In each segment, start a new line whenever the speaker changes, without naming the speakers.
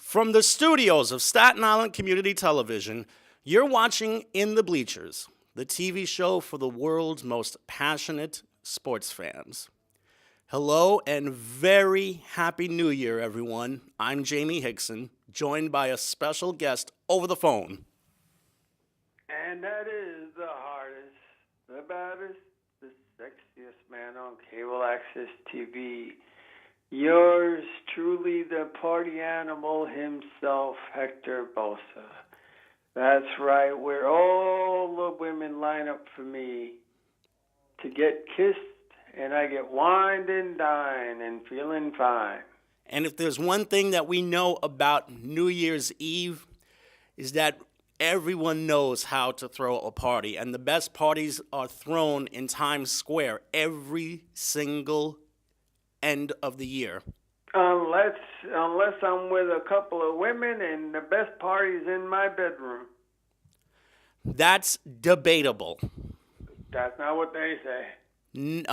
From the studios of Staten Island Community Television, you're watching In the Bleachers, the TV show for the world's most passionate sports fans. Hello and very happy New Year, everyone. I'm Jamie Hickson, joined by a special guest over the phone.
And that is the hardest, the baddest, the sexiest man on cable access TV. Yours truly, the party animal himself, Hector Bosa. That's right, where all the women line up for me to get kissed, and I get wined and dined and feeling fine.
And if there's one thing that we know about New Year's Eve, is that everyone knows how to throw a party. And the best parties are thrown in Times Square every single end of the year.
Unless I'm with a couple of women and the best party's in my bedroom.
That's debatable.
That's not what they say.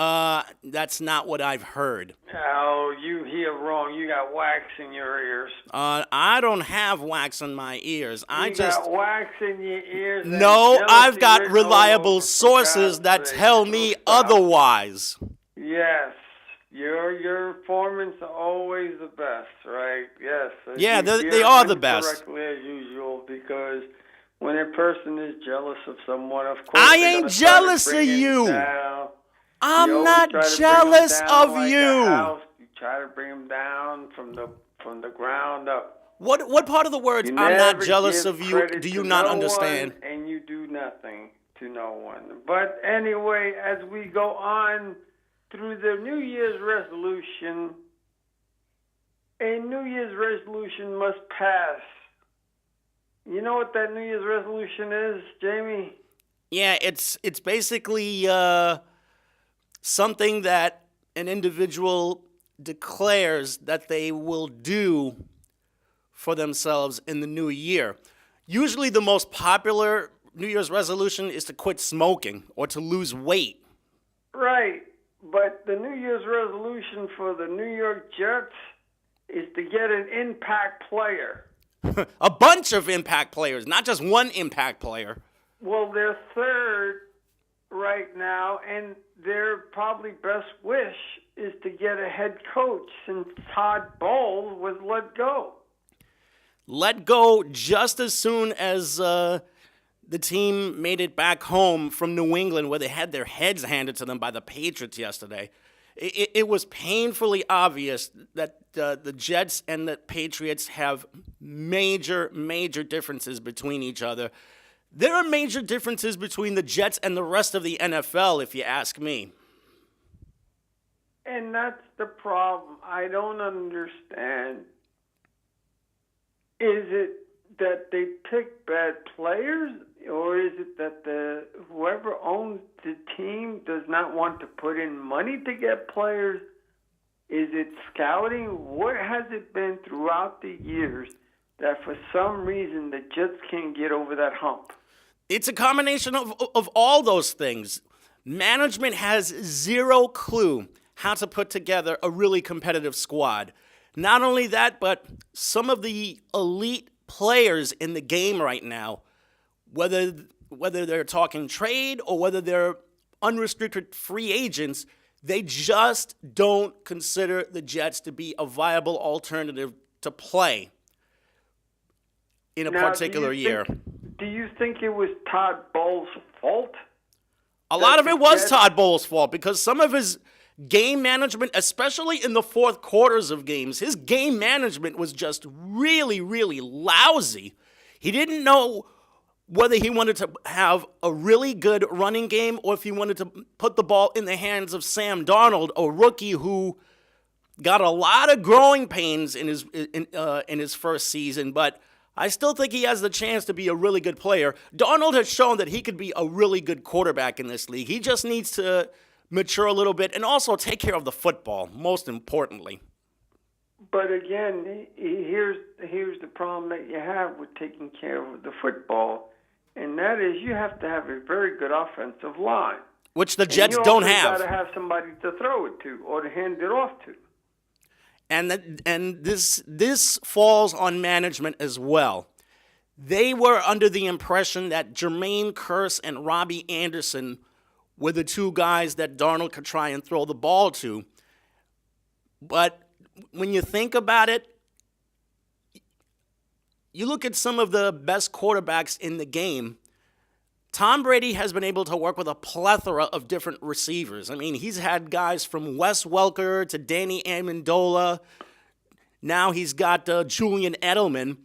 That's not what I've heard.
Oh, you hear wrong. You got wax in your ears.
I don't have wax in my ears.
You got wax in your ears.
No, I've got reliable sources that tell me otherwise.
Yes. Your informants are always the best, right? Yes.
Yeah, they are the best.
Correctly as usual, because when a person is jealous of someone, of course,
I ain't jealous of you. I'm not jealous of you.
You try to bring them down from the ground up.
What part of the words "I'm not jealous of you" do you not understand?
And you do nothing to no one. But anyway, as we go on through the New Year's resolution, a New Year's resolution must pass. You know what that New Year's resolution is, Jamie?
Yeah, it's basically something that an individual declares that they will do for themselves in the new year. Usually the most popular New Year's resolution is to quit smoking or to lose weight.
Right. But the New Year's resolution for the New York Jets is to get an impact player.
A bunch of impact players, not just one impact player.
Well, they're third right now, and their probably best wish is to get a head coach since Todd Bowles was let go.
Let go just as soon as the team made it back home from New England, where they had their heads handed to them by the Patriots yesterday. It was painfully obvious that the Jets and the Patriots have major differences between each other. There are major differences between the Jets and the rest of the NFL, if you ask me.
And that's the problem. I don't understand. Is it that they pick bad players, or is it that whoever owns the team does not want to put in money to get players? Is it scouting? What has it been throughout the years that for some reason the Jets can't get over that hump?
It's a combination of all those things. Management has zero clue how to put together a really competitive squad. Not only that, but some of the elite players in the game right now, whether they're talking trade or whether they're unrestricted free agents, they just don't consider the Jets to be a viable alternative to play in a particular year.
Do you think it was Todd Bowles' fault?
A lot of it was Todd Bowles' fault because some of his game management, especially in the fourth quarters of games, his game management was just really lousy. He didn't know whether he wanted to have a really good running game or if he wanted to put the ball in the hands of Sam Darnold, a rookie who got a lot of growing pains in his first season, but I still think he has the chance to be a really good player. Darnold has shown that he could be a really good quarterback in this league. He just needs to mature a little bit and also take care of the football, most importantly.
But again, here's the problem that you have with taking care of the football, and that is you have to have a very good offensive line.
Which the Jets don't have.
You also got to have somebody to throw it to or to hand it off to.
and this falls on management as well. They were under the impression that Jermaine Kearse and Robbie Anderson were the two guys that Darnold could try and throw the ball to. But when you think about it, you look at some of the best quarterbacks in the game. Tom Brady has been able to work with a plethora of different receivers. I mean, he's had guys from Wes Welker to Danny Amendola. Now he's got Julian Edelman.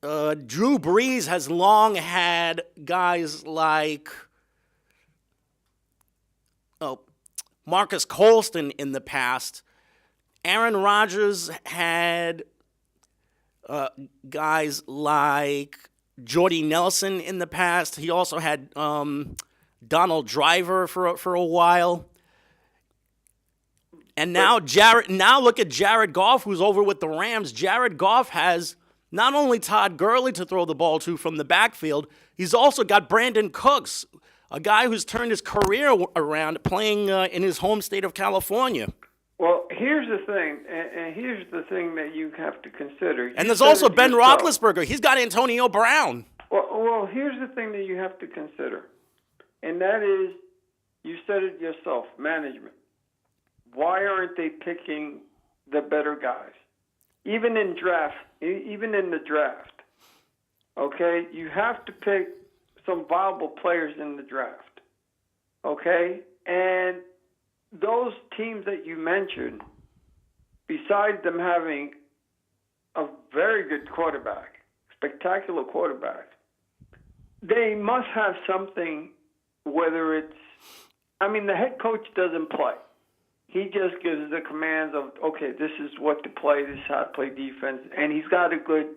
Drew Brees has long had guys like Marcus Colston in the past. Aaron Rodgers had guys like Jordy Nelson in the past. He also had Donald Driver for a while. And now look at Jared Goff, who's over with the Rams. Jared Goff has not only Todd Gurley to throw the ball to from the backfield, he's also got Brandon Cooks, a guy who's turned his career around playing in his home state of California.
Well, here's the thing, and here's the thing that you have to consider.
And there's also Ben Roethlisberger. He's got Antonio Brown.
Well, here's the thing that you have to consider, and that is, you said it yourself, management. Why aren't they picking the better guys? Even in the draft, okay? You have to pick some viable players in the draft, okay? And those teams that you mentioned, besides them having a very good quarterback, spectacular quarterback, they must have something, whether it's, the head coach doesn't play. He just gives the commands of, okay, this is what to play, this is how to play defense, and he's got a good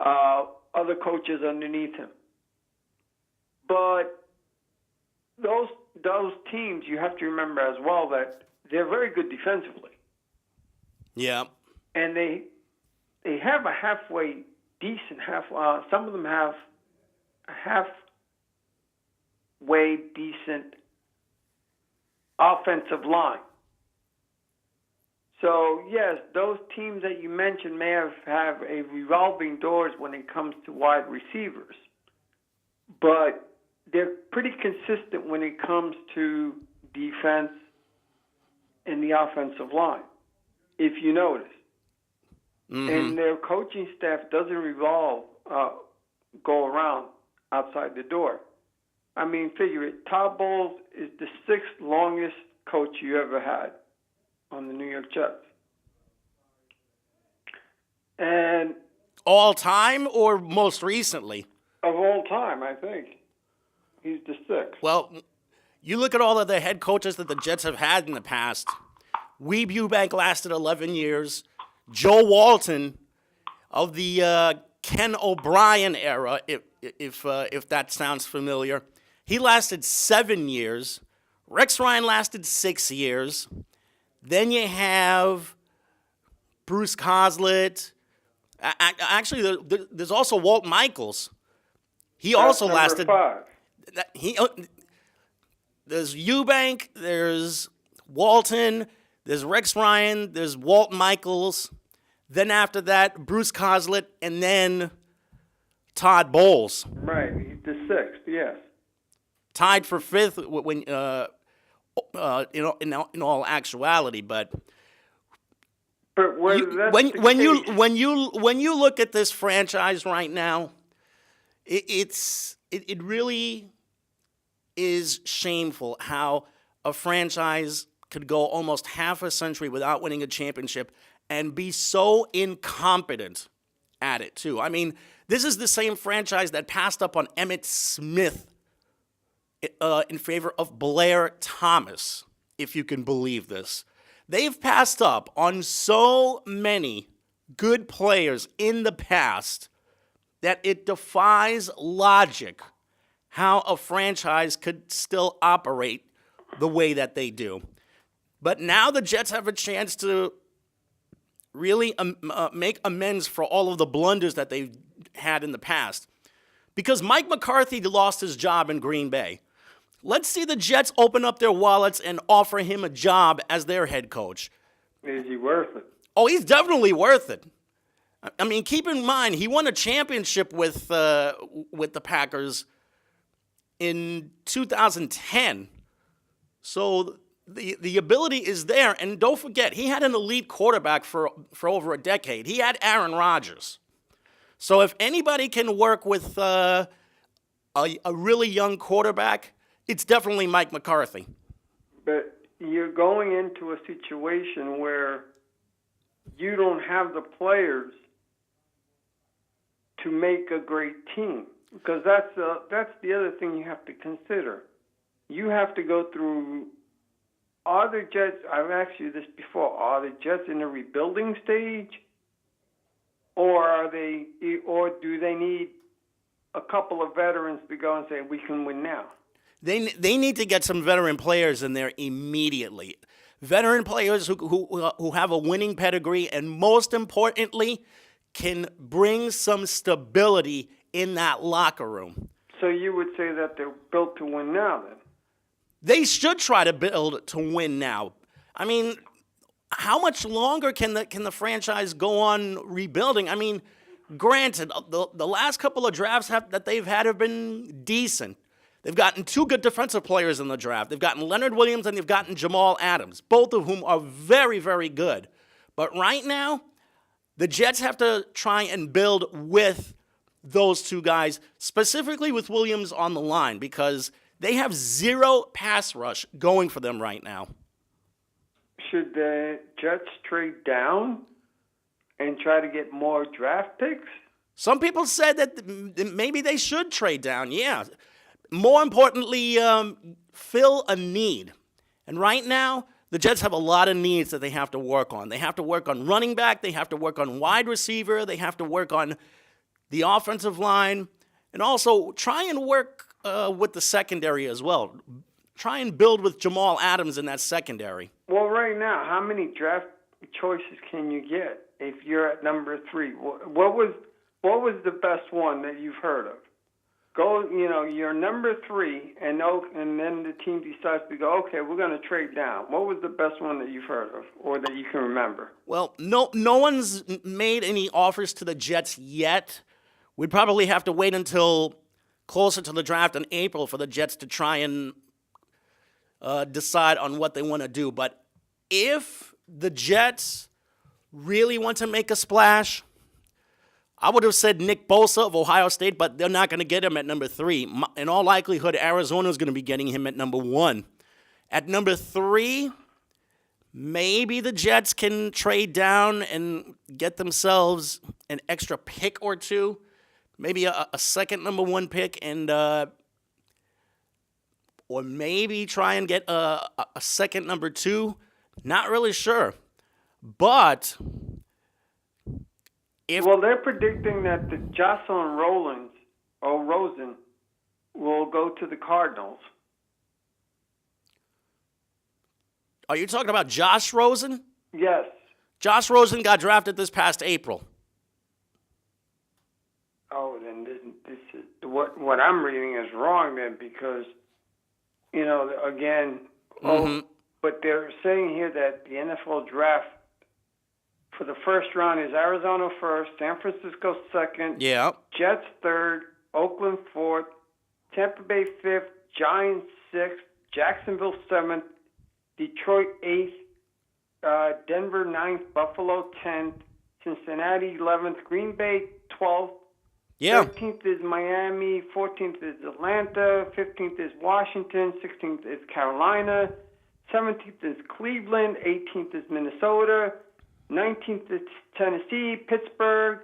other coaches underneath him. But those teams, you have to remember as well that they're very good defensively.
Yeah.
And they have a halfway decent some of them have a halfway decent offensive line. So, yes, those teams that you mentioned may have a revolving doors when it comes to wide receivers. But they're pretty consistent when it comes to defense and the offensive line, if you notice. Mm-hmm. And their coaching staff doesn't go around outside the door. Figure it. Todd Bowles is the 6th longest coach you ever had on the New York Jets. And
all time or most recently?
Of all time, I think. He's the 6th.
Well, you look at all of the head coaches that the Jets have had in the past. Weeb Ewbank lasted 11 years. Joe Walton of the Ken O'Brien era, if that sounds familiar, he lasted 7 years. Rex Ryan lasted 6 years. Then you have Bruce Coslett. Actually, there's also Walt Michaels. He also lasted.
5.
There's Eubank, there's Walton, there's Rex Ryan, there's Walt Michaels. Then after that, Bruce Coslett, and then Todd Bowles.
Right, he's the 6th, yes.
Tied for 5th when in all actuality, but when you look at this franchise right now, it really is shameful how a franchise could go almost half a century without winning a championship and be so incompetent at it, too. This is the same franchise that passed up on Emmitt Smith in favor of Blair Thomas, if you can believe this. They've passed up on so many good players in the past that it defies logic how a franchise could still operate the way that they do. But now the Jets have a chance to really make amends for all of the blunders that they've had in the past. Because Mike McCarthy lost his job in Green Bay. Let's see the Jets open up their wallets and offer him a job as their head coach.
Is he worth it?
Oh, he's definitely worth it. I mean, keep in mind, he won a championship with the Packers in 2010. So the ability is there. And don't forget, he had an elite quarterback for over a decade. He had Aaron Rodgers. So if anybody can work with a really young quarterback, it's definitely Mike McCarthy.
But you're going into a situation where you don't have the players to make a great team, because that's the other thing you have to consider. You have to go through. Are the Jets? I've asked you this before. Are the Jets in a rebuilding stage, or do they need a couple of veterans to go and say we can win now?
They need to get some veteran players in there immediately. Veteran players who have a winning pedigree, and most importantly, can bring some stability in that locker room.
So you would say that they're built to win now, then?
They should try to build to win now. I mean, how much longer can the franchise go on rebuilding? I mean, granted, the last couple of drafts that they've had have been decent. They've gotten two good defensive players in the draft. They've gotten Leonard Williams and they've gotten Jamal Adams, both of whom are very, very good. But right now, the Jets have to try and build with those two guys, specifically with Williams on the line, because they have zero pass rush going for them right now.
Should the Jets trade down and try to get more draft picks?
Some people said that maybe they should trade down, yeah. More importantly, fill a need. And right now, the Jets have a lot of needs that they have to work on. They have to work on running back. They have to work on wide receiver. They have to work on the offensive line. And also try and work with the secondary as well. Try and build with Jamal Adams in that secondary.
Well, right now, how many draft choices can you get if you're at number 3? What was the best one that you've heard of? Go, you're number 3, and then the team decides to go, okay, we're going to trade down. What was the best one that you've heard of or that you can remember?
Well, no one's made any offers to the Jets yet. We'd probably have to wait until closer to the draft in April for the Jets to try and decide on what they want to do. But if the Jets really want to make a splash, I would have said Nick Bosa of Ohio State, but they're not going to get him at number 3. In all likelihood, Arizona is going to be getting him at number 1. At number 3, maybe the Jets can trade down and get themselves an extra pick or two, maybe a second number 1 pick, and or maybe try and get a second number 2. Not really sure, but
well, they're predicting that the Jocelyn Rosen will go to the Cardinals.
Are you talking about Josh Rosen?
Yes.
Josh Rosen got drafted this past April.
Oh, then this is what I'm reading is wrong then, because again. But they're saying here that the NFL draft for the first round is Arizona first, San Francisco second,
yeah,
Jets third, Oakland fourth, Tampa Bay fifth, Giants sixth, Jacksonville seventh, Detroit eighth, Denver ninth, Buffalo 10th, Cincinnati 11th, Green Bay 12th,
yeah.
13th is Miami, 14th is Atlanta, 15th is Washington, 16th is Carolina, 17th is Cleveland, 18th is Minnesota, 19th is Tennessee, Pittsburgh,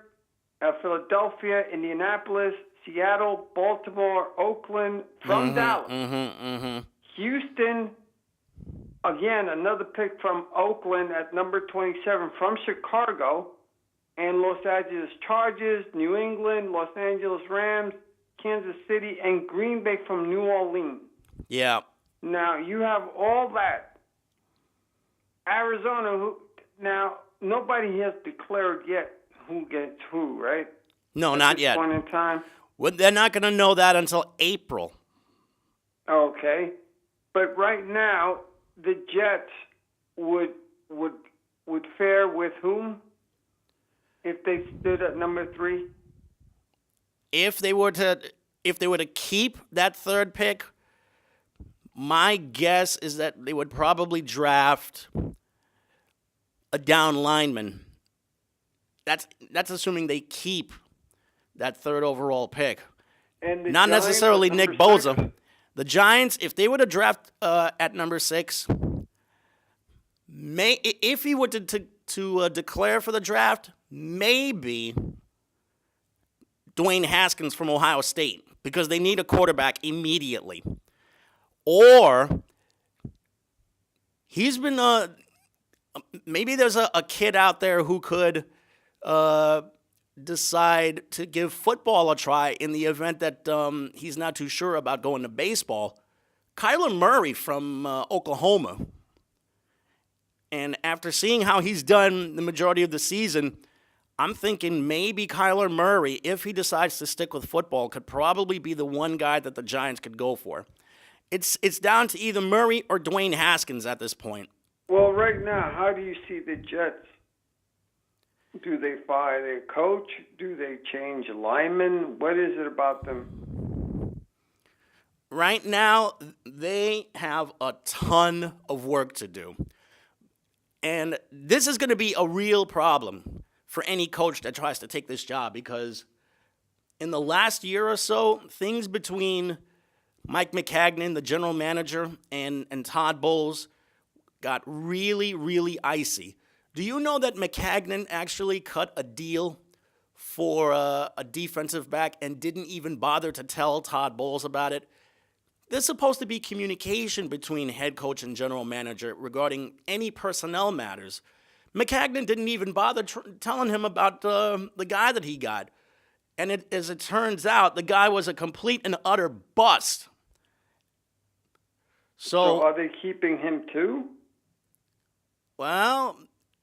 Philadelphia, Indianapolis, Seattle, Baltimore, Oakland, from Dallas. Houston, again, another pick from Oakland at number 27 from Chicago, and Los Angeles Chargers, New England, Los Angeles Rams, Kansas City, and Green Bay from New Orleans.
Yeah.
Now, you have all that. Arizona, now, nobody has declared yet who gets who, right?
No, not yet.
At this point in time?
Well, they're not going to know that until April.
Okay. But right now, the Jets would would fare with whom if they stood at number 3?
If they were to keep that third pick, my guess is that they would probably draft a down lineman. That's assuming they keep that third overall pick.
And the
Not
Giants
necessarily
at
Nick
number 6?
Bosa. The Giants, if they were to draft at number 6, if he were to declare for the draft, maybe Dwayne Haskins from Ohio State, because they need a quarterback immediately. Or he's been maybe there's a kid out there who could decide to give football a try in the event that he's not too sure about going to baseball. Kyler Murray from Oklahoma. And after seeing how he's done the majority of the season, I'm thinking maybe Kyler Murray, if he decides to stick with football, could probably be the one guy that the Giants could go for. It's down to either Murray or Dwayne Haskins at this point.
Well, right now, how do you see the Jets? Do they fire their coach? Do they change linemen? What is it about them?
Right now, they have a ton of work to do. And this is going to be a real problem for any coach that tries to take this job, because in the last year or so, things between Mike Maccagnan, the general manager, and Todd Bowles got really, really icy. Do you know that Maccagnan actually cut a deal for a defensive back and didn't even bother to tell Todd Bowles about it? There's supposed to be communication between head coach and general manager regarding any personnel matters. Maccagnan didn't even bother telling him about the guy that he got. And as it turns out, the guy was a complete and utter bust.
So are they keeping him too?
Well,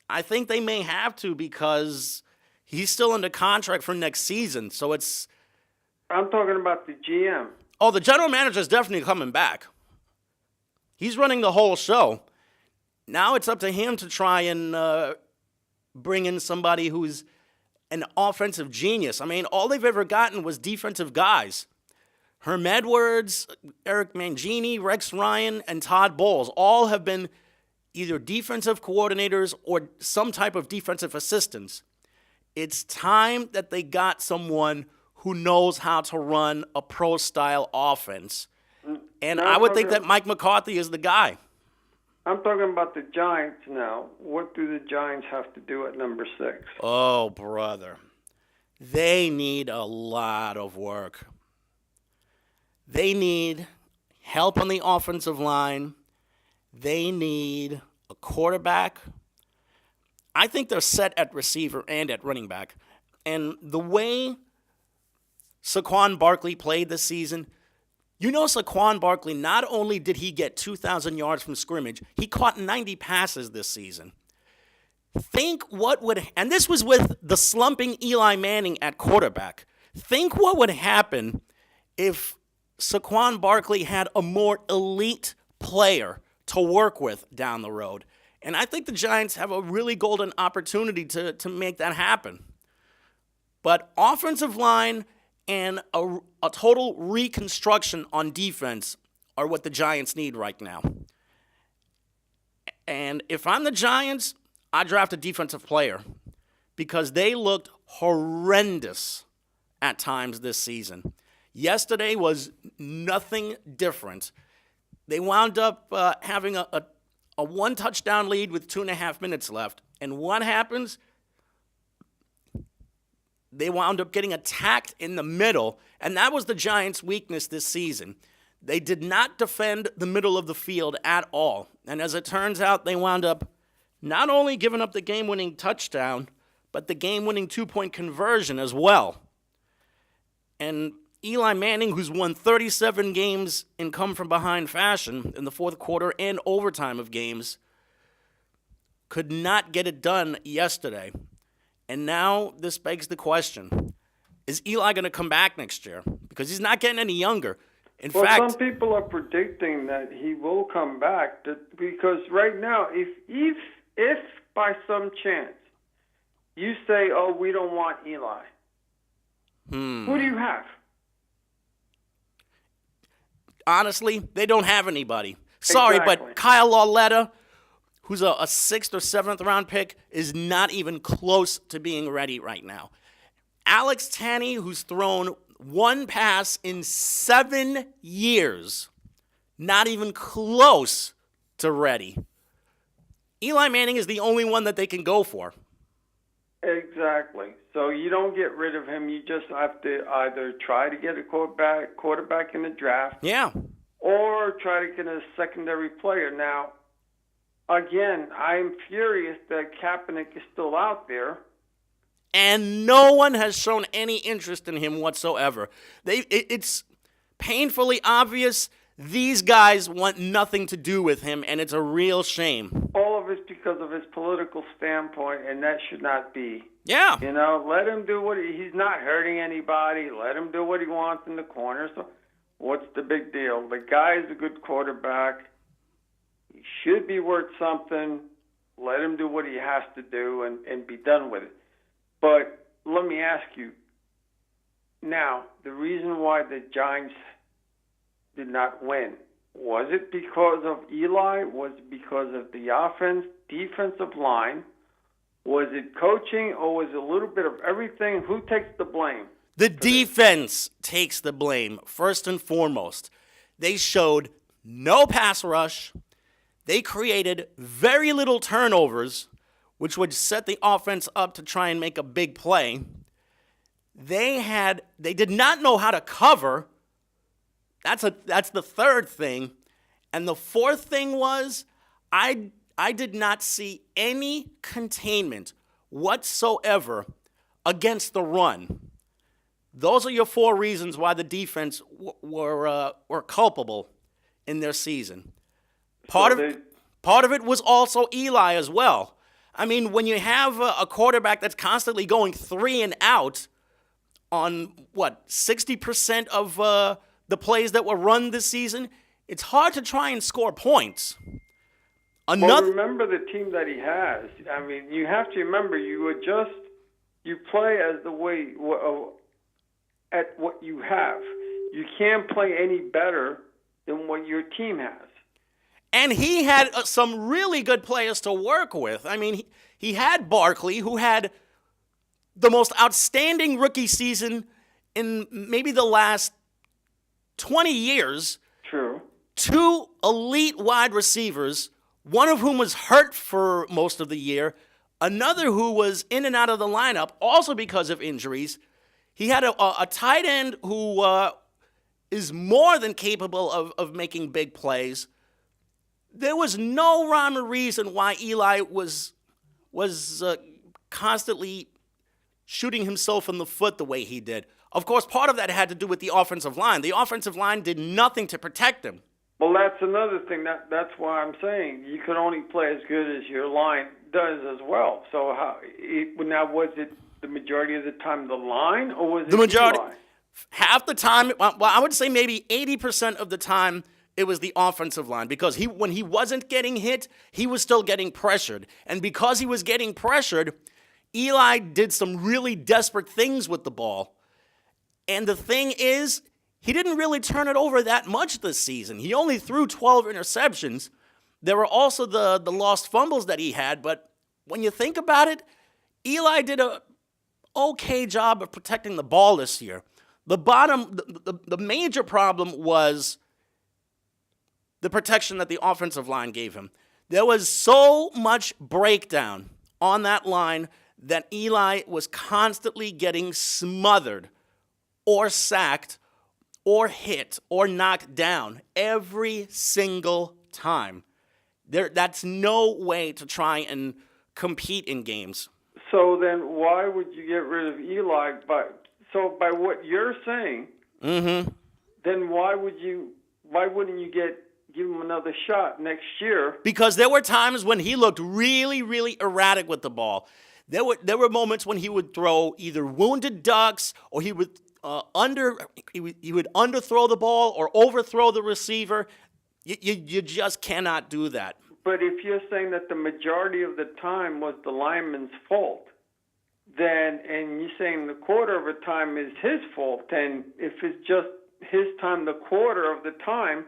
I think they may have to, because he's still under contract for next season. So
I'm talking about the GM.
Oh, the general manager is definitely coming back. He's running the whole show. Now it's up to him to try and bring in somebody who's an offensive genius. I mean, all they've ever gotten was defensive guys. Herm Edwards, Eric Mangini, Rex Ryan, and Todd Bowles all have been either defensive coordinators or some type of defensive assistants. It's time that they got someone who knows how to run a pro-style offense. And I would think that Mike McCarthy is the guy.
I'm talking about the Giants now. What do the Giants have to do at number 6?
Oh, brother. They need a lot of work. They need help on the offensive line. They need a quarterback. I think they're set at receiver and at running back. And the way Saquon Barkley played this season, you know, Saquon Barkley, not only did he get 2,000 yards from scrimmage, he caught 90 passes this season. Think what would, and this was with the slumping Eli Manning at quarterback. Think what would happen if Saquon Barkley had a more elite player to work with down the road. And I think the Giants have a really golden opportunity to make that happen. But offensive line and a total reconstruction on defense are what the Giants need right now. And if I'm the Giants, I draft a defensive player, because they looked horrendous at times this season. Yesterday was nothing different. They wound up having a one touchdown lead with 2.5 minutes left. And what happens? They wound up getting attacked in the middle, and that was the Giants' weakness this season. They did not defend the middle of the field at all. And as it turns out, they wound up not only giving up the game-winning touchdown, but the game-winning 2-point conversion as well. And Eli Manning, who's won 37 games in come-from-behind fashion in the fourth quarter and overtime of games, could not get it done yesterday. And now this begs the question, is Eli going to come back next year? Because he's not getting any younger. In fact,
some people are predicting that he will come back, because right now, if if by some chance you say, oh, we don't want Eli, who do you have?
Honestly, they don't have anybody. Sorry,
Exactly.
but Kyle Lauletta, who's a 6th or 7th round pick, is not even close to being ready right now. Alex Tanney, who's thrown one pass in 7 years, not even close to ready. Eli Manning is the only one that they can go for.
Exactly. So you don't get rid of him. You just have to either try to get a quarterback in the draft,
Yeah.
or try to get a secondary player. Now, again, I'm furious that Kaepernick is still out there.
And no one has shown any interest in him whatsoever. It's painfully obvious these guys want nothing to do with him, and it's a real shame.
All of it's because of his political standpoint, and that should not be.
Yeah.
You know, let him do he's not hurting anybody. Let him do what he wants in the corner. So what's the big deal? The guy's a good quarterback. He should be worth something. Let him do what he has to do and be done with it. But let me ask you, now, the reason why the Giants did not win, was it because of Eli? Was it because of the offense, defensive line? Was it coaching, or was it a little bit of everything? Who takes the blame?
The defense takes the blame, first and foremost. They showed no pass rush. They created very little turnovers, which would set the offense up to try and make a big play. They did not know how to cover. That's the third thing. And the fourth thing was, I did not see any containment whatsoever against the run. Those are your 4 reasons why the defense were culpable in their season. Part of it was also Eli as well. I mean, when you have a quarterback that's constantly going 3 and out on, 60% of the plays that were run this season, it's hard to try and score points.
Well, remember the team that he has. I mean, you have to remember you play as the way at what you have. You can't play any better than what your team has.
And he had some really good players to work with. I mean, he had Barkley, who had the most outstanding rookie season in maybe the last 20 years.
True.
2 elite wide receivers, one of whom was hurt for most of the year, another who was in and out of the lineup, also because of injuries. He had a tight end who is more than capable of making big plays. There was no rhyme or reason why Eli was constantly shooting himself in the foot the way he did. Of course, part of that had to do with the offensive line. The offensive line did nothing to protect him.
Well, that's another thing. That's why I'm saying you can only play as good as your line does as well. So now was it the majority of the time the line, or was it
the majority?
Eli?
Half the time, well, I would say maybe 80% of the time, it was the offensive line, because when he wasn't getting hit, he was still getting pressured. And because he was getting pressured, Eli did some really desperate things with the ball. And the thing is, he didn't really turn it over that much this season. He only threw 12 interceptions. There were also the lost fumbles that he had, but when you think about it, Eli did a okay job of protecting the ball this year. The major problem was the protection that the offensive line gave him. There was so much breakdown on that line that Eli was constantly getting smothered or sacked or hit or knocked down every single time. That's no way to try and compete in games.
So then why would you get rid of Eli? By what you're saying, then why wouldn't you give him another shot next year?
Because there were times when he looked really, really erratic with the ball. There were moments when he would throw either wounded ducks, or he would underthrow the ball or overthrow the receiver. You just cannot do that.
But if you're saying that the majority of the time was the lineman's fault, then, and you're saying the quarter of the time is his fault, then if it's just his time, the quarter of the time,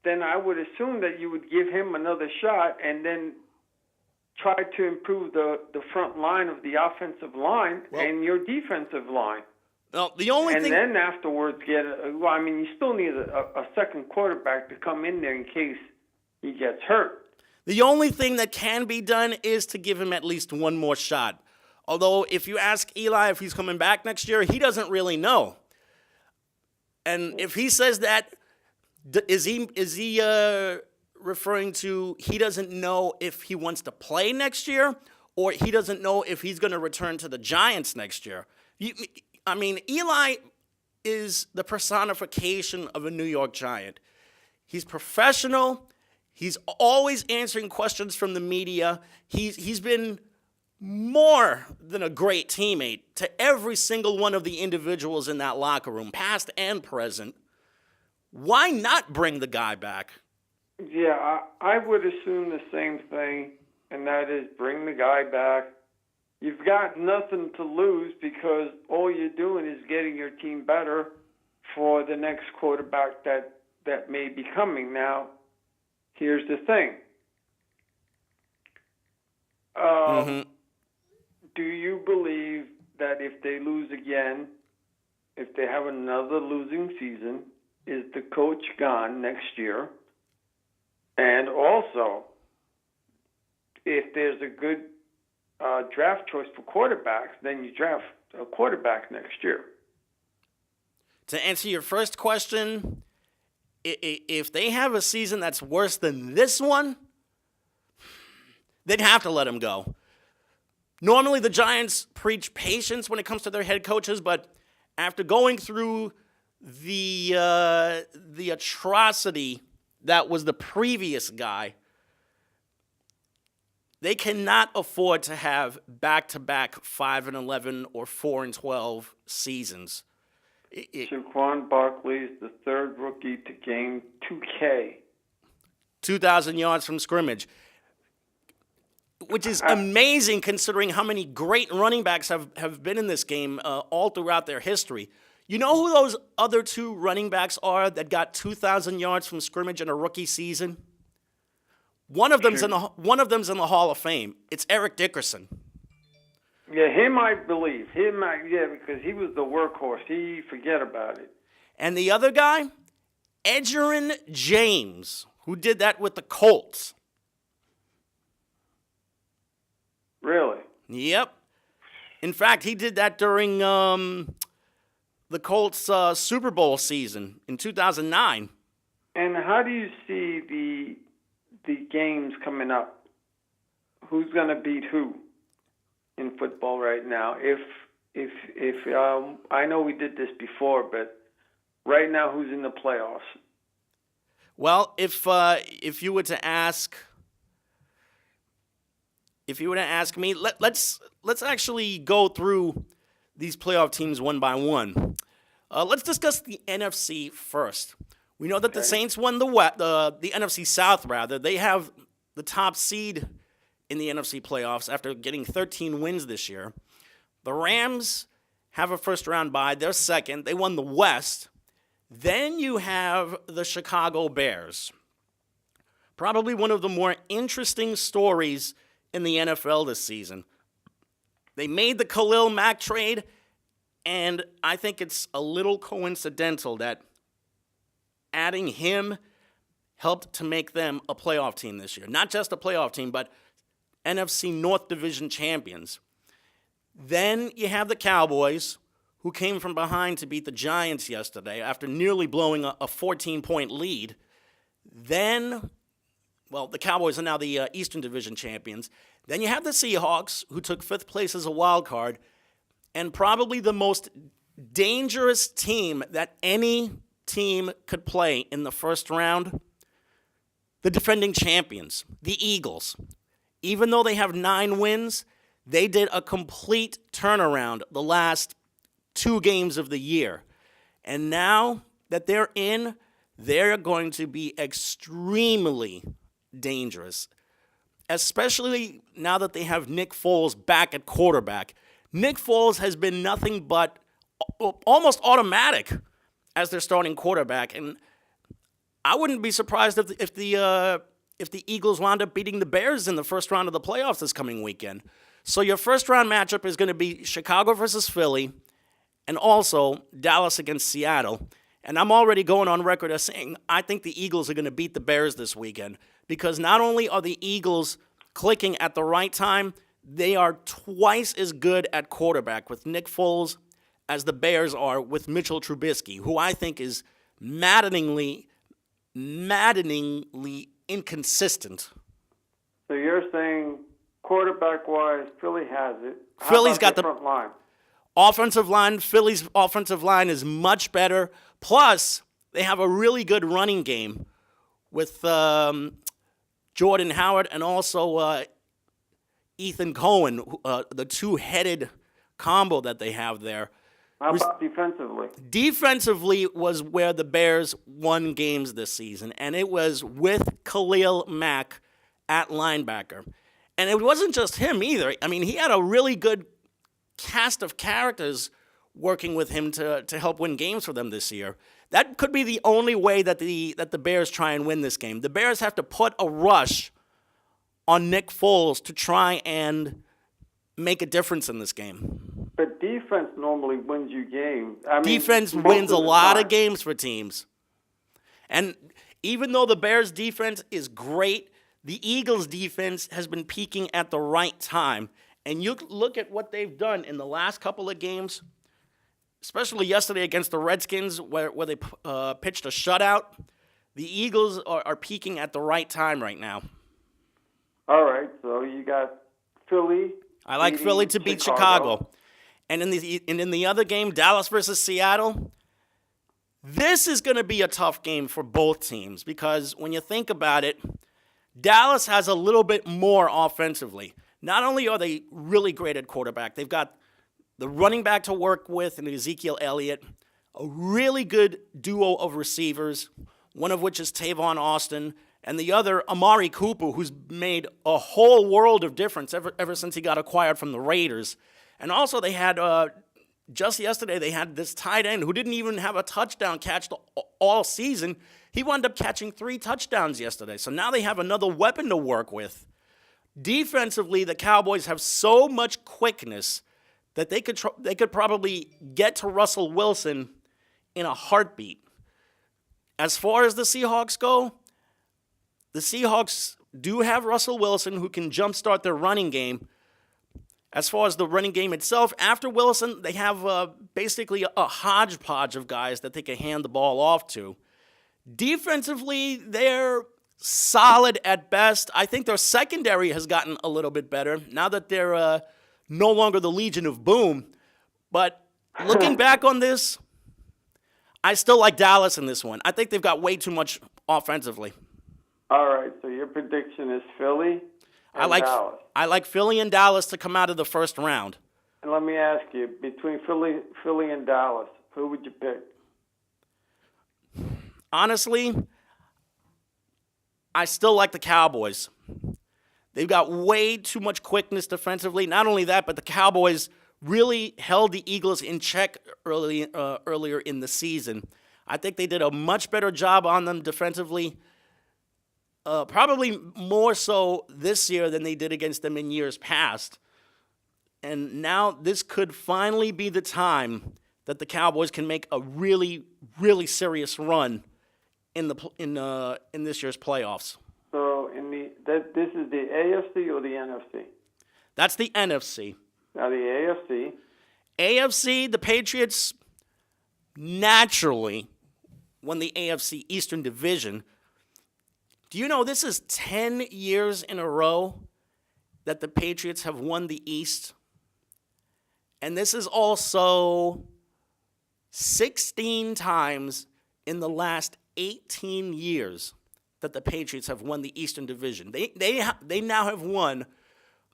then I would assume that you would give him another shot and then try to improve the front line of the offensive line and your defensive line.
Well, the only thing...
And then afterwards you still need a second quarterback to come in there in case he gets hurt.
The only thing that can be done is to give him at least one more shot. Although, if you ask Eli if he's coming back next year, he doesn't really know. And if he says that, is he referring to he doesn't know if he wants to play next year, or he doesn't know if he's going to return to the Giants next year? Eli is the personification of a New York Giant. He's professional. He's always answering questions from the media. He's been more than a great teammate to every single one of the individuals in that locker room, past and present. Why not bring the guy back?
Yeah, I would assume the same thing, and that is bring the guy back. You've got nothing to lose because all you're doing is getting your team better for the next quarterback that may be coming. Now, here's the thing. Do you believe that if they lose again, if they have another losing season, is the coach gone next year? And also, if there's a good draft choice for quarterbacks, then you draft a quarterback next year.
To answer your first question, if they have a season that's worse than this one, they'd have to let him go. Normally, the Giants preach patience when it comes to their head coaches, but after going through the atrocity that was the previous guy, they cannot afford to have back-to-back 5-11 or 4-12 seasons.
Saquon Barkley is the third rookie to gain 2K.
2,000 yards from scrimmage, which is amazing considering how many great running backs have been in this game all throughout their history. You know who those other two running backs are that got 2,000 yards from scrimmage in a rookie season? One of them's in the Hall of Fame. It's Eric Dickerson.
Yeah, him I believe. Because he was the workhorse. Forget about it.
And the other guy, Edgerrin James, who did that with the Colts.
Really?
Yep. In fact, he did that during the Colts Super Bowl season in 2009.
And how do you see the games coming up? Who's going to beat who in football right now? If I know we did this before, but right now, who's in the playoffs?
Well, if you were to ask me, let's actually go through these playoff teams one by one. Let's discuss the NFC first. We know that the Saints won the NFC South, rather. They have the top seed in the NFC playoffs after getting 13 wins this year. The Rams have a first-round bye. They're second. They won the West. Then you have the Chicago Bears. Probably one of the more interesting stories in the NFL this season. They made the Khalil Mack trade, and I think it's a little coincidental that adding him helped to make them a playoff team this year. Not just a playoff team, but NFC North Division champions. Then you have the Cowboys, who came from behind to beat the Giants yesterday after nearly blowing a 14-point lead. Then, the Cowboys are now the Eastern Division champions. Then you have the Seahawks, who took fifth place as a wild card, and probably the most dangerous team that any team could play in the first round, the defending champions, the Eagles. Even though they have 9 wins, they did a complete turnaround the last 2 games of the year. And now that they're in, they're going to be extremely dangerous. especially now that they have Nick Foles back at quarterback. Nick Foles has been nothing but almost automatic as their starting quarterback, and I wouldn't be surprised if the Eagles wound up beating the Bears in the first round of the playoffs this coming weekend. So your first round matchup is going to be Chicago versus Philly, and also Dallas against Seattle. And I'm already going on record as saying I think the Eagles are going to beat the Bears this weekend because not only are the Eagles clicking at the right time, they are twice as good at quarterback with Nick Foles as the Bears are with Mitchell Trubisky, who I think is maddeningly inconsistent.
So you're saying quarterback-wise, Philly has it.
Philly's got the
front line.
Offensive line. Philly's offensive line is much better. Plus, they have a really good running game with Jordan Howard and also Ethan Cohen, the two-headed combo that they have there.
How about defensively?
Defensively was where the Bears won games this season, and it was with Khalil Mack at linebacker. And it wasn't just him either. I mean, he had a really good cast of characters working with him to help win games for them this year. That could be the only way that the Bears try and win this game. The Bears have to put a rush on Nick Foles to try and make a difference in this game.
But defense normally wins you games.
Defense wins a lot of games for teams. And even though the Bears' defense is great, the Eagles' defense has been peaking at the right time. And you look at what they've done in the last couple of games, especially yesterday against the Redskins where they pitched a shutout. The Eagles are peaking at the right time right now.
All right, so you got Philly.
I like Philly to beat Chicago. And in the other game, Dallas versus Seattle, this is going to be a tough game for both teams because when you think about it, Dallas has a little bit more offensively. Not only are they really great at quarterback, they've got the running back to work with in Ezekiel Elliott, a really good duo of receivers, one of which is Tavon Austin, and the other, Amari Cooper, who's made a whole world of difference ever since he got acquired from the Raiders. And also they had, just yesterday, they had this tight end who didn't even have a touchdown catch all season. He wound up catching 3 touchdowns yesterday. So now they have another weapon to work with. Defensively, the Cowboys have so much quickness that they could probably get to Russell Wilson in a heartbeat. As far as the Seahawks go, the Seahawks do have Russell Wilson who can jumpstart their running game. As far as the running game itself, after Wilson, they have basically a hodgepodge of guys that they can hand the ball off to. Defensively, they're solid at best. I think their secondary has gotten a little bit better now that they're no longer the Legion of Boom. But looking back on this, I still like Dallas in this one. I think they've got way too much offensively.
All right, so your prediction is Philly and Dallas.
I like Philly and Dallas to come out of the first round.
And let me ask you, between Philly and Dallas, who would you pick?
Honestly, I still like the Cowboys. They've got way too much quickness defensively. Not only that, but the Cowboys really held the Eagles in check earlier in the season. I think they did a much better job on them defensively, probably more so this year than they did against them in years past. And now this could finally be the time that the Cowboys can make a really, really serious run in this year's playoffs.
So this is the AFC or the NFC?
That's the NFC.
Now the AFC.
AFC, the Patriots naturally won the AFC Eastern Division. Do you know this is 10 years in a row that the Patriots have won the East? And this is also 16 times in the last 18 years that the Patriots have won the Eastern Division. They now have won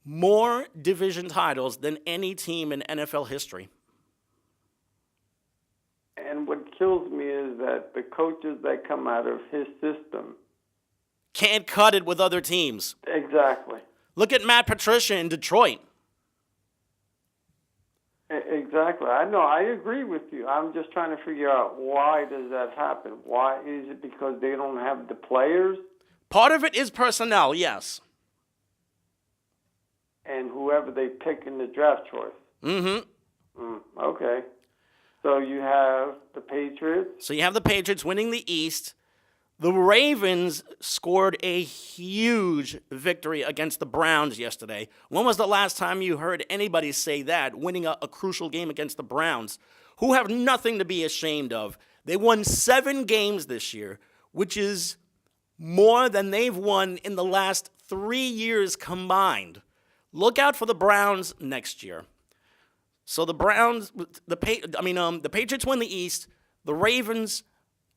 more division titles than any team in NFL history.
And what kills me is that the coaches that come out of his system
can't cut it with other teams.
Exactly. Exactly.
Look at Matt Patricia in Detroit.
Exactly. I know. I agree with you. I'm just trying to figure out why does that happen. Why is it because they don't have the players?
Part of it is personnel, yes.
And whoever they pick in the draft choice.
Mm-hmm.
Okay. So you have the Patriots.
So you have the Patriots winning the East. The Ravens scored a huge victory against the Browns yesterday. When was the last time you heard anybody say that, winning a crucial game against the Browns, who have nothing to be ashamed of? They won 7 games this year, which is more than they've won in the last 3 years combined. Look out for the Browns next year. So the Patriots win the East. The Ravens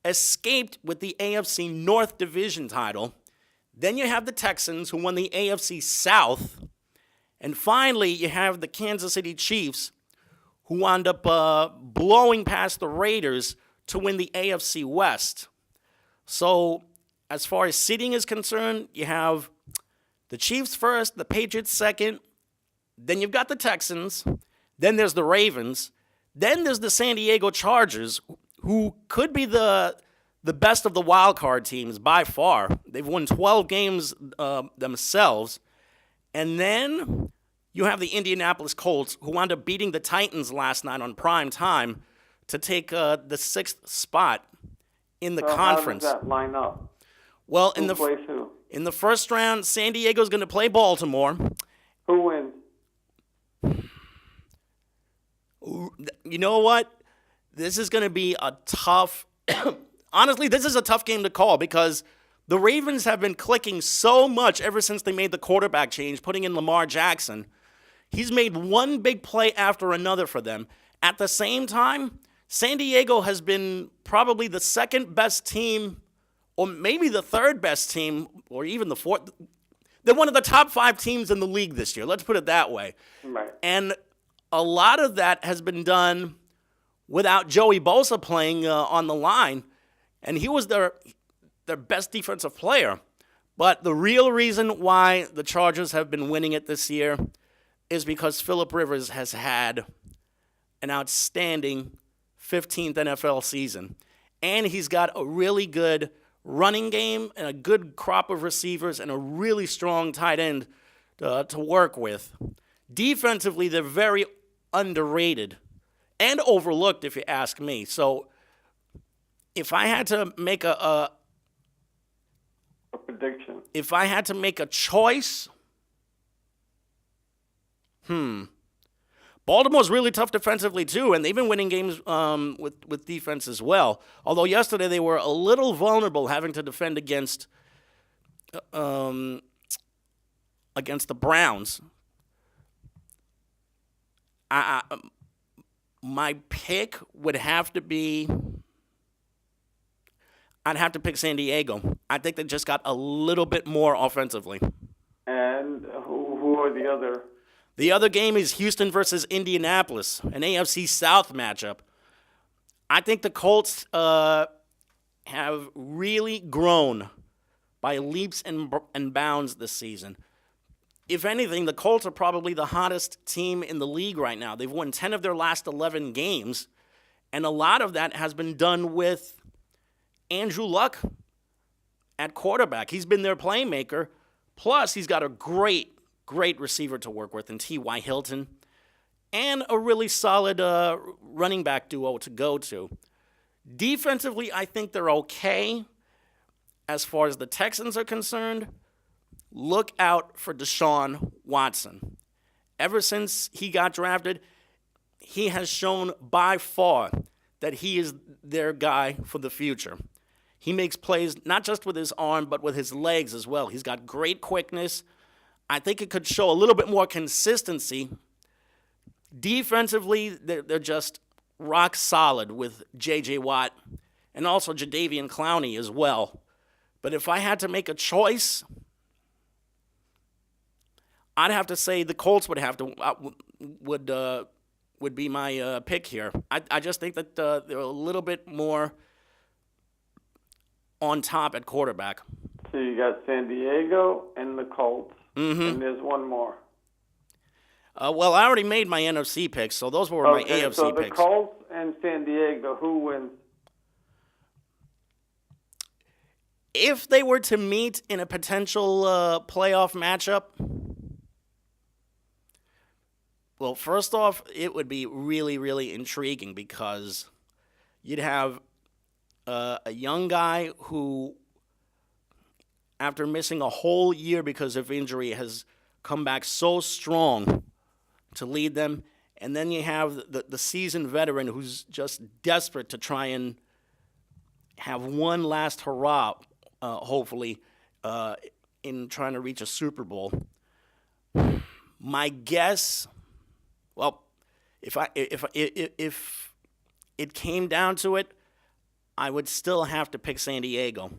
escaped with the AFC North Division title. Then you have the Texans, who won the AFC South. And finally, you have the Kansas City Chiefs, who wound up blowing past the Raiders to win the AFC West. So as far as seeding is concerned, you have the Chiefs first, the Patriots second, then you've got the Texans, then there's the Ravens, then there's the San Diego Chargers, who could be the best of the wild card teams by far. They've won 12 games themselves. And then you have the Indianapolis Colts, who wound up beating the Titans last night on prime time to take the 6th spot in the conference.
How does that line up?
Well,
Who plays who?
In the first round, San Diego's going to play Baltimore.
Who wins?
You know what? This is going to be a tough... Honestly, this is a tough game to call because the Ravens have been clicking so much ever since they made the quarterback change, putting in Lamar Jackson. He's made one big play after another for them. At the same time, San Diego has been probably the second best team, or maybe the third best team, or even the fourth. They're one of the top 5 teams in the league this year. Let's put it that way.
Right.
And a lot of that has been done without Joey Bosa playing on the line. And he was their best defensive player. But the real reason why the Chargers have been winning it this year is because Phillip Rivers has had an outstanding 15th NFL season. And he's got a really good running game and a good crop of receivers and a really strong tight end to work with. Defensively, they're very underrated and overlooked, if you ask me. So if I had to make a
prediction,
if I had to make a choice, Baltimore's really tough defensively too, and they've been winning games with defense as well. Although yesterday they were a little vulnerable, having to defend against the Browns. My pick would have to be... I'd have to pick San Diego. I think they just got a little bit more offensively.
And who are the other?
The other game is Houston versus Indianapolis, an AFC South matchup. I think the Colts have really grown by leaps and bounds this season. If anything, the Colts are probably the hottest team in the league right now. They've won 10 of their last 11 games, and a lot of that has been done with Andrew Luck at quarterback. He's been their playmaker. Plus, he's got a great receiver to work with in T.Y. Hilton and a really solid running back duo to go to. Defensively, I think they're okay. As far as the Texans are concerned, look out for Deshaun Watson. Ever since he got drafted, he has shown by far that he is their guy for the future. He makes plays not just with his arm, but with his legs as well. He's got great quickness. I think it could show a little bit more consistency. Defensively, they're just rock solid with J.J. Watt and also Jadeveon Clowney as well. But if I had to make a choice, I'd have to say the Colts would be my pick here. I just think that they're a little bit more on top at quarterback.
So you got San Diego and the Colts, and there's one more.
Well, I already made my NFC picks, so those were my AFC
so the
picks.
Colts and San Diego, who wins?
If they were to meet in a potential playoff matchup, well, first off, it would be really, really intriguing because you'd have a young guy who, after missing a whole year because of injury, has come back so strong to lead them. And then you have the seasoned veteran who's just desperate to try and have one last hurrah, hopefully, in trying to reach a Super Bowl. My guess, well, if it came down to it, I would still have to pick San Diego.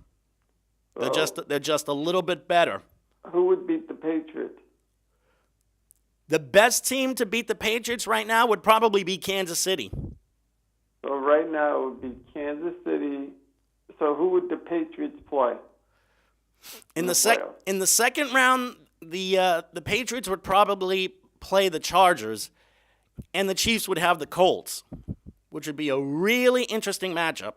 They're just a little bit better.
Who would beat the Patriots?
The best team to beat the Patriots right now would probably be Kansas City.
So right now it would be Kansas City. So who would the Patriots play?
In the second round, the Patriots would probably play the Chargers, and the Chiefs would have the Colts, which would be a really interesting matchup.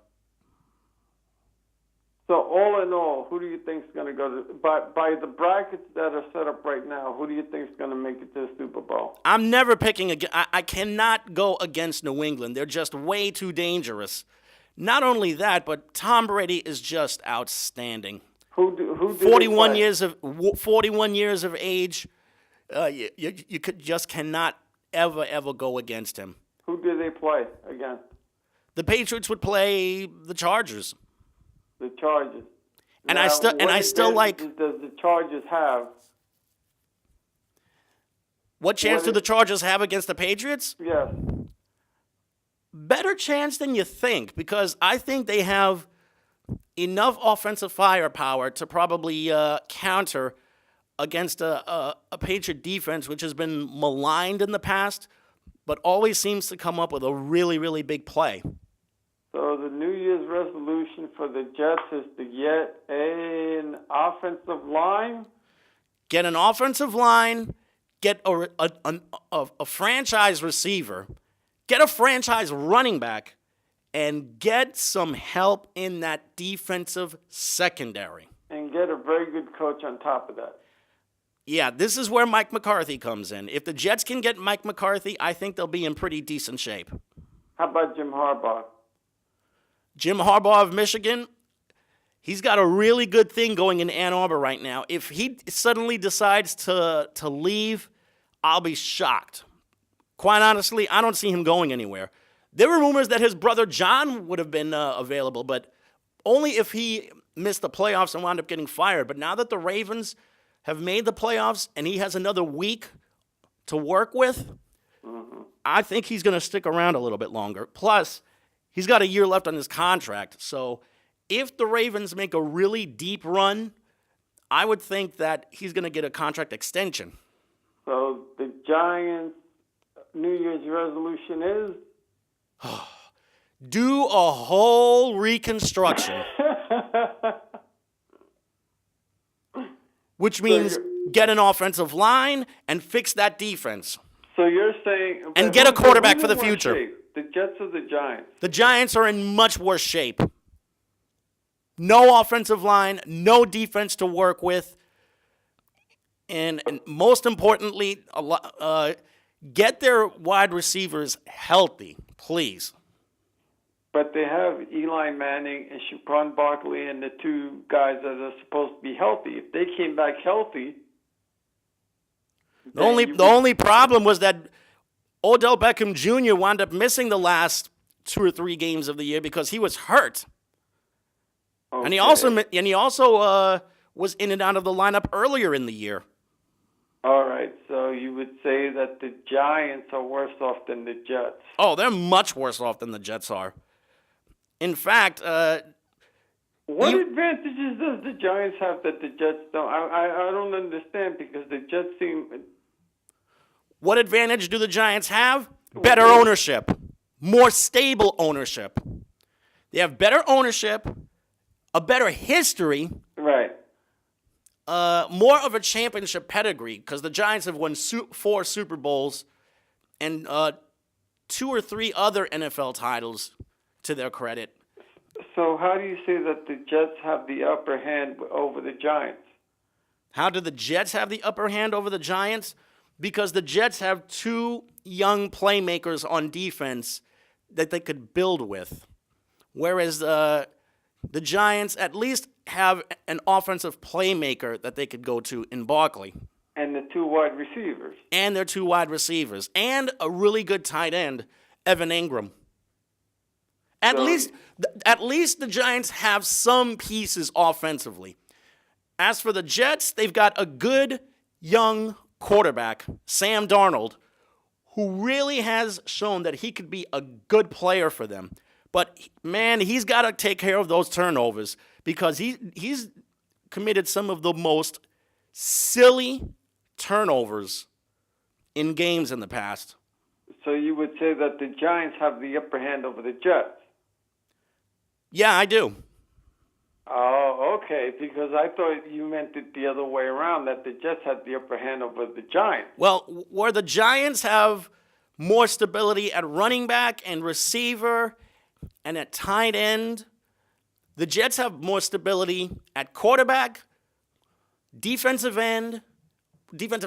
So all in all, who do you think is going to go to by the brackets that are set up right now? Who do you think is going to make it to the Super Bowl?
I'm never picking I cannot go against New England. They're just way too dangerous. Not only that, but Tom Brady is just outstanding.
Who
41 years of age. You just cannot ever go against him.
Who do they play against?
The Patriots would play the Chargers.
The Chargers.
And
now,
I still like.
Does the Chargers have?
What chance do the Chargers have against the Patriots?
Yes.
Better chance than you think, because I think they have enough offensive firepower to probably counter against a Patriot defense which has been maligned in the past, but always seems to come up with a really, really big play.
So the New Year's resolution for the Jets is to get an offensive line?
Get an offensive line, get a franchise receiver, get a franchise running back, and get some help in that defensive secondary.
And get a very good coach on top of that.
Yeah, this is where Mike McCarthy comes in. If the Jets can get Mike McCarthy, I think they'll be in pretty decent shape.
How about Jim Harbaugh?
Jim Harbaugh of Michigan, he's got a really good thing going in Ann Arbor right now. If he suddenly decides to leave, I'll be shocked. Quite honestly, I don't see him going anywhere. There were rumors that his brother John would have been available, but only if he missed the playoffs and wound up getting fired. But now that the Ravens have made the playoffs and he has another week to work with, I think he's going to stick around a little bit longer. Plus, he's got a year left on his contract. So if the Ravens make a really deep run, I would think that he's going to get a contract extension.
So the Giants' New Year's resolution is?
Do a whole reconstruction. Which means get an offensive line and fix that defense.
So you're saying...
And get a quarterback for the future.
Shape? The Jets or the Giants?
The Giants are in much worse shape. No offensive line, no defense to work with. And most importantly, get their wide receivers healthy, please.
But they have Eli Manning and Saquon Barkley and the two guys that are supposed to be healthy. If they came back healthy...
The only problem was that Odell Beckham Jr. wound up missing the last 2 or 3 games of the year because he was hurt. Okay. And he also was in and out of the lineup earlier in the year.
All right, so you would say that the Giants are worse off than the Jets.
Oh, they're much worse off than the Jets are. In fact,
what advantages does the Giants have that the Jets don't? I don't understand because the Jets seem...
What advantage do the Giants have? Better ownership. More stable ownership. They have better ownership, a better history.
Right.
more of a championship pedigree because the Giants have won 4 Super Bowls and 2 or 3 other NFL titles to their credit.
So how do you say that the Jets have the upper hand over the Giants?
How do the Jets have the upper hand over the Giants? Because the Jets have 2 young playmakers on defense that they could build with. Whereas the Giants at least have an offensive playmaker that they could go to in Barkley.
And the 2 wide receivers.
And their 2 wide receivers. And a really good tight end, Evan Ingram. At least the Giants have some pieces offensively. As for the Jets, they've got a good young quarterback, Sam Darnold, who really has shown that he could be a good player for them. But, man, he's got to take care of those turnovers because he's committed some of the most silly turnovers in games in the past.
So you would say that the Giants have the upper hand over the Jets?
Yeah, I do.
Oh, okay, because I thought you meant it the other way around, that the Jets had the upper hand over the Giants.
Well, where the Giants have more stability at running back and receiver and at tight end, the Jets have more stability at quarterback, defensive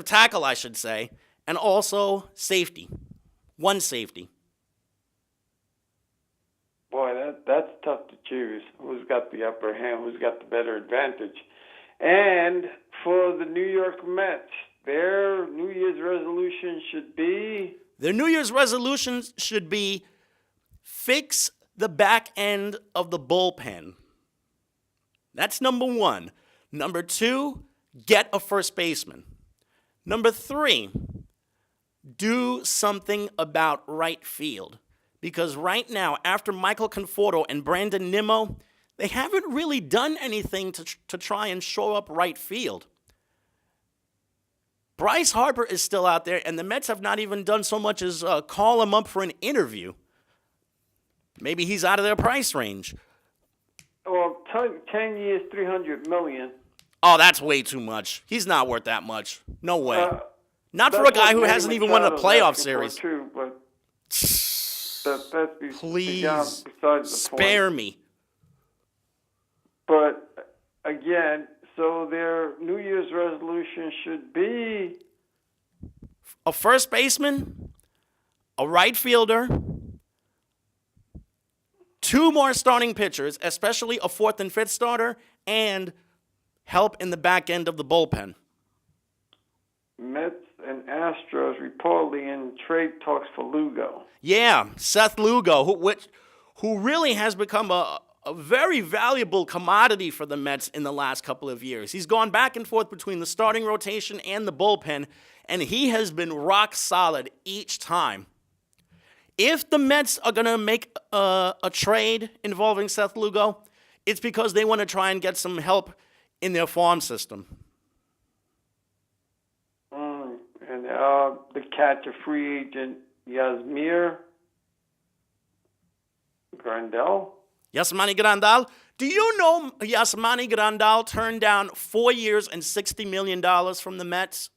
tackle, I should say, and also safety. One safety.
Boy, that's tough to choose. Who's got the upper hand? Who's got the better advantage? And for the New York Mets, their New Year's resolution should be?
Their New Year's resolutions should be fix the back end of the bullpen. That's number 1. Number 2, get a first baseman. Number 3, do something about right field. Because right now, after Michael Conforto and Brandon Nimmo, they haven't really done anything to try and shore up right field. Bryce Harper is still out there, and the Mets have not even done so much as call him up for an interview. Maybe he's out of their price range.
Well, 10 years, $300 million.
Oh, that's way too much. He's not worth that much. No way. Not for a guy who hasn't even won a playoff series.
Too, but that's
Please
besides the
spare
point.
me.
But again, so their New Year's resolution should be
A first baseman, a right fielder, 2 more starting pitchers, especially a 4th and 5th starter, and help in the back end of the bullpen.
Mets and Astros reportedly in trade talks for Lugo.
Yeah, Seth Lugo, who really has become a very valuable commodity for the Mets in the last couple of years. He's gone back and forth between the starting rotation and the bullpen, and he has been rock solid each time. If the Mets are going to make a trade involving Seth Lugo, it's because they want to try and get some help in their farm system.
And the catcher free agent Yasmani Grandal.
Yasmani Grandal. Do you know Yasmani Grandal turned down 4 years and $60 million from the Mets?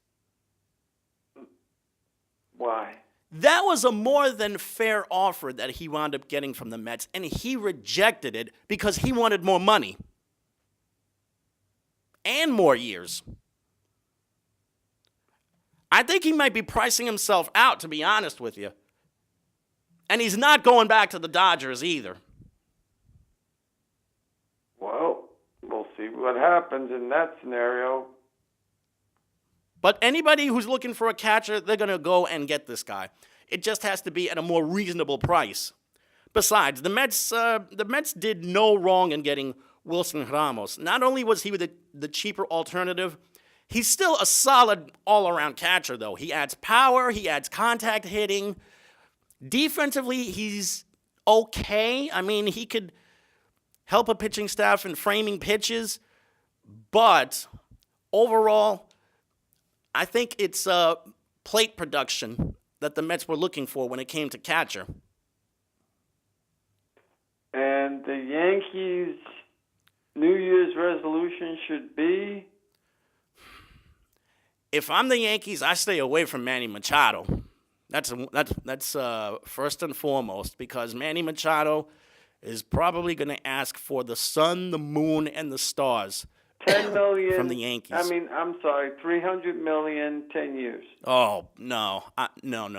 Why?
That was a more than fair offer that he wound up getting from the Mets, and he rejected it because he wanted more money and more years. I think he might be pricing himself out, to be honest with you. And he's not going back to the Dodgers either.
Well, we'll see what happens in that scenario.
But anybody who's looking for a catcher, they're going to go and get this guy. It just has to be at a more reasonable price. Besides, the Mets did no wrong in getting Wilson Ramos. Not only was he the cheaper alternative, he's still a solid all-around catcher, though. He adds power, he adds contact hitting. Defensively, he's okay. I mean, he could help a pitching staff in framing pitches. But overall, I think it's plate production that the Mets were looking for when it came to catcher.
And the Yankees' New Year's resolution should be?
if I'm the Yankees, I stay away from Manny Machado. That's first and foremost, because Manny Machado is probably going to ask for the sun, the moon, and the stars
10 million
from the Yankees.
I mean, I'm sorry, 300 million, 10 years.
Oh, no. No.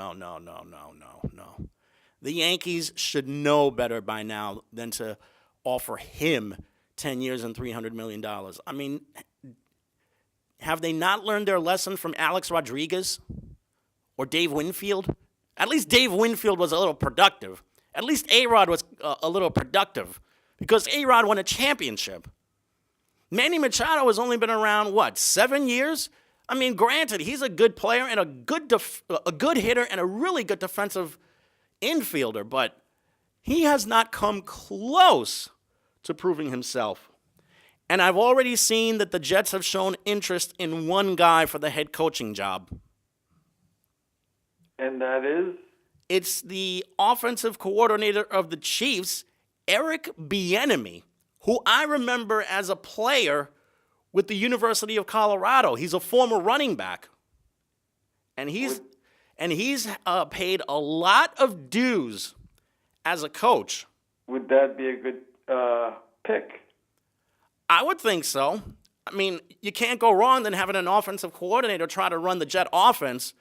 The Yankees should know better by now than to offer him 10 years and $300 million. I mean, have they not learned their lesson from Alex Rodriguez or Dave Winfield? At least Dave Winfield was a little productive. At least A-Rod was a little productive, because A-Rod won a championship. Manny Machado has only been around, 7 years? I mean, granted, he's a good player and a good hitter and a really good defensive infielder, but he has not come close to proving himself. And I've already seen that the Jets have shown interest in one guy for the head coaching job.
And that is?
It's the offensive coordinator of the Chiefs, Eric Bieniemy, who I remember as a player with the University of Colorado. He's a former running back. And he's paid a lot of dues as a coach.
Would that be a good pick?
I would think so. I mean, you can't go wrong than having an offensive coordinator try to run the Jet offense.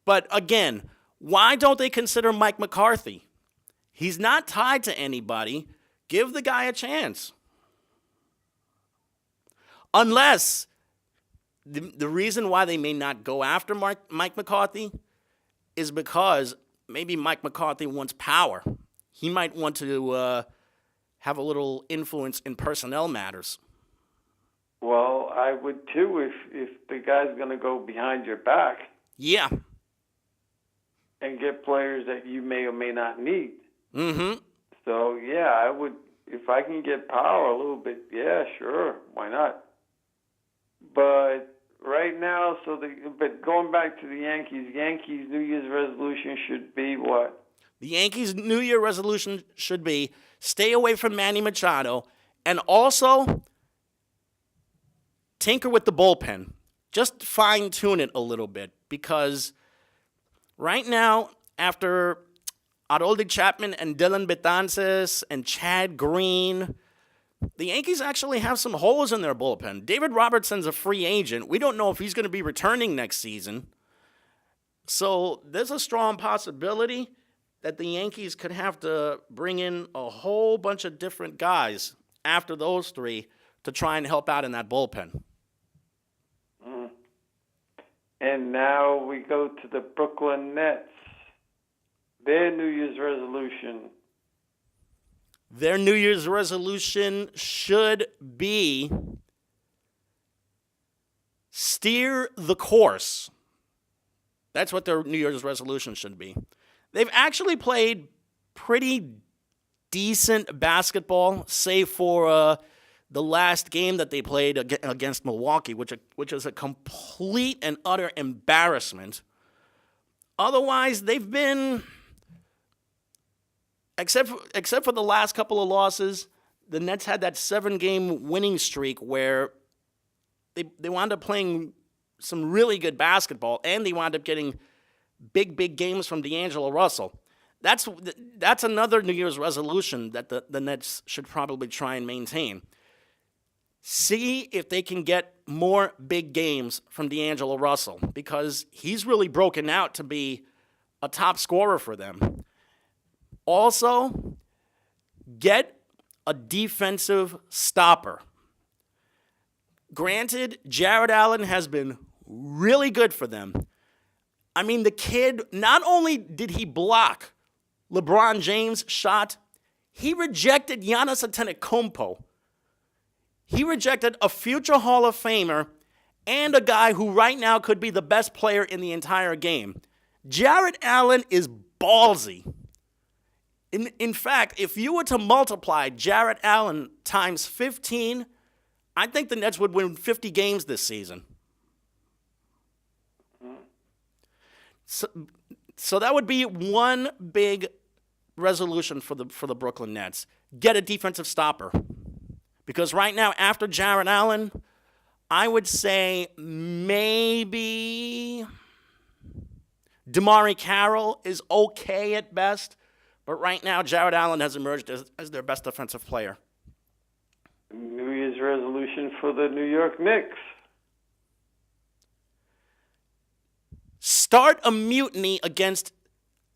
But again, why don't they consider Mike McCarthy? He's not tied to anybody. Give the guy a chance. Unless the reason why they may not go after Mike McCarthy is because maybe Mike McCarthy wants power. He might want to have a little influence in personnel matters.
Well, I would too if the guy's going to go behind your back.
Yeah.
And get players that you may or may not need.
Mm-hmm.
So, yeah, I would, if I can get power a little bit, yeah, sure, why not? But right now, but going back to the Yankees' New Year's resolution should be what?
The Yankees' New Year resolution should be stay away from Manny Machado and also tinker with the bullpen. Just fine-tune it a little bit, because right now, after Aroldis Chapman and Dylan Betances and Chad Green, the Yankees actually have some holes in their bullpen. David Robertson's a free agent. We don't know if he's going to be returning next season. So there's a strong possibility that the Yankees could have to bring in a whole bunch of different guys after those three to try and help out in that bullpen.
And now we go to the Brooklyn Nets. Their New Year's resolution.
Their New Year's resolution should be steer the course. That's what their New Year's resolution should be. They've actually played pretty decent basketball, save for the last game that they played against Milwaukee, which is a complete and utter embarrassment. Otherwise, they've been, except for the last couple of losses, the Nets had that 7-game winning streak where they wound up playing some really good basketball, and they wound up getting big games from D'Angelo Russell. That's another New Year's resolution that the Nets should probably try and maintain. See if they can get more big games from D'Angelo Russell, because he's really broken out to be a top scorer for them. Also, get a defensive stopper. Granted, Jared Allen has been really good for them. I mean, the kid, not only did he block LeBron James' shot, he rejected Giannis Antetokounmpo. He rejected a future Hall of Famer and a guy who right now could be the best player in the entire game. Jared Allen is ballsy. In fact, if you were to multiply Jared Allen times 15, I think the Nets would win 50 games this season. So that would be one big resolution for the Brooklyn Nets. Get a defensive stopper. Because right now, after Jared Allen, I would say maybe DeMauri Carroll is okay at best, but right now Jared Allen has emerged as their best defensive player.
New Year's resolution for the New York Knicks.
Start a mutiny against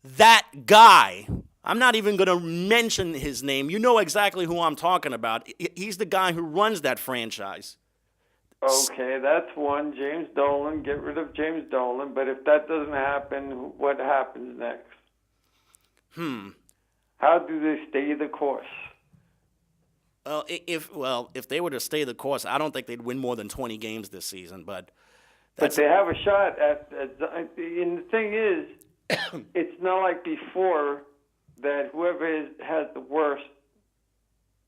that guy. I'm not even going to mention his name. You know exactly who I'm talking about. He's the guy who runs that franchise.
Okay, that's one. James Dolan. Get rid of James Dolan. But if that doesn't happen, what happens next? How do they stay the course?
Well, if they were to stay the course, I don't think they'd win more than 20 games this season. But
they have a shot at and the thing is, it's not like before that whoever has the worst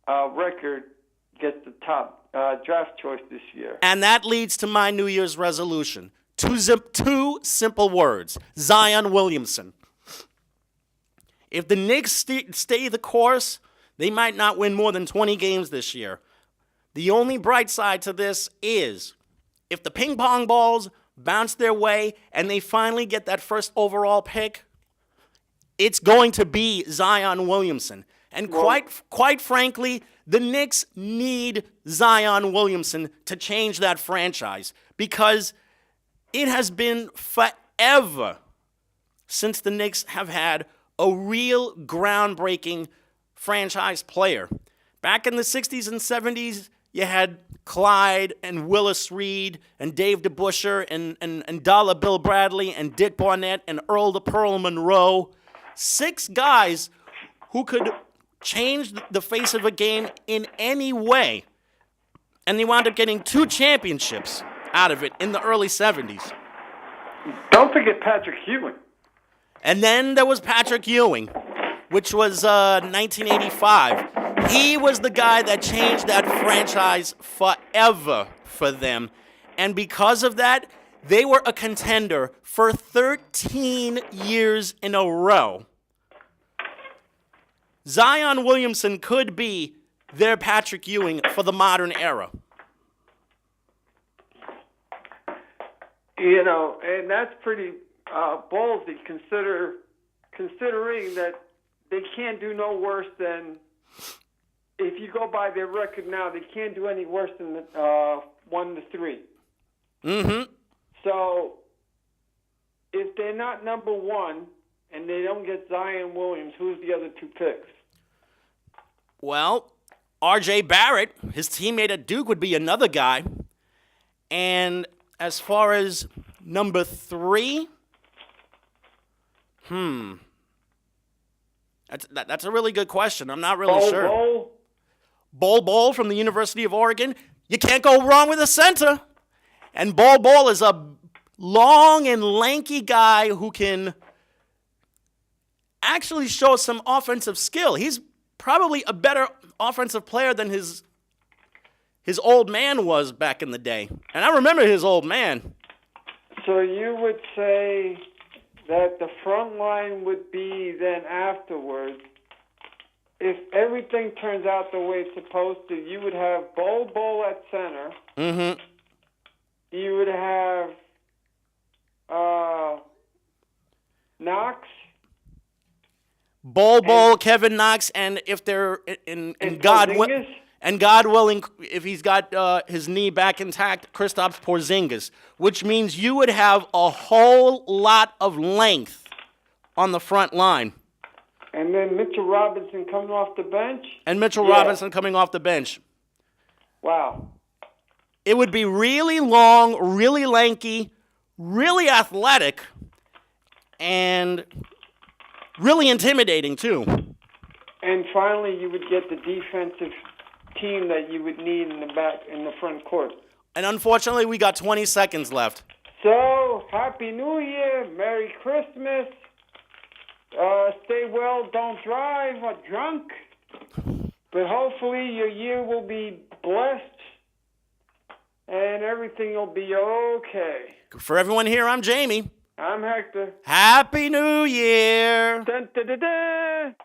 record gets the top draft choice this year.
And that leads to my New Year's resolution. Two simple words. Zion Williamson. If the Knicks stay the course, they might not win more than 20 games this year. The only bright side to this is if the ping pong balls bounce their way and they finally get that first overall pick, it's going to be Zion Williamson. And quite frankly, the Knicks need Zion Williamson to change that franchise because it has been forever since the Knicks have had a real groundbreaking franchise player. Back in the 60s and 70s, you had Clyde and Willis Reed and Dave DeBusschere and Dollar Bill Bradley and Dick Barnett and Earl the Pearl Monroe. 6 guys who could change the face of a game in any way. And they wound up getting 2 championships out of it in the early 70s.
Don't forget Patrick Ewing.
And then there was Patrick Ewing, which was 1985. He was the guy that changed that franchise forever for them. And because of that, they were a contender for 13 years in a row. Zion Williamson could be their Patrick Ewing for the modern era.
You know, and that's pretty ballsy considering that they can't do no worse than, if you go by their record now, they can't do any worse than 1-3.
Mm-hmm.
So if they're not number 1 and they don't get Zion Williams, who's the other 2 picks?
Well, R.J. Barrett, his teammate at Duke, would be another guy. And as far as number 3, that's a really good question. I'm not really sure. Bol from the University of Oregon. You can't go wrong with a center. And Bol is a long and lanky guy who can actually show some offensive skill. He's probably a better offensive player than his old man was back in the day. And I remember his old man.
So you would say that the front line would be then afterwards, if everything turns out the way it's supposed to, you would have Bol at center.
Mm-hmm.
You would have Knox.
Bol, Kevin Knox, and if they're in God willing, if he's got his knee back intact, Kristaps Porzingis, which means you would have a whole lot of length on the front line.
And then Mitchell Robinson coming off the bench.
Robinson coming off the bench.
Wow.
It would be really long, really lanky, really athletic, and really intimidating, too.
And finally, you would get the defensive team that you would need in the front court.
And unfortunately, we got 20 seconds left.
So, Happy New Year, Merry Christmas. Stay well, don't drive or drunk. But hopefully your year will be blessed and everything will be okay.
For everyone here, I'm Jamie.
I'm Hector.
Happy New Year!
Dun, dun, dun, dun.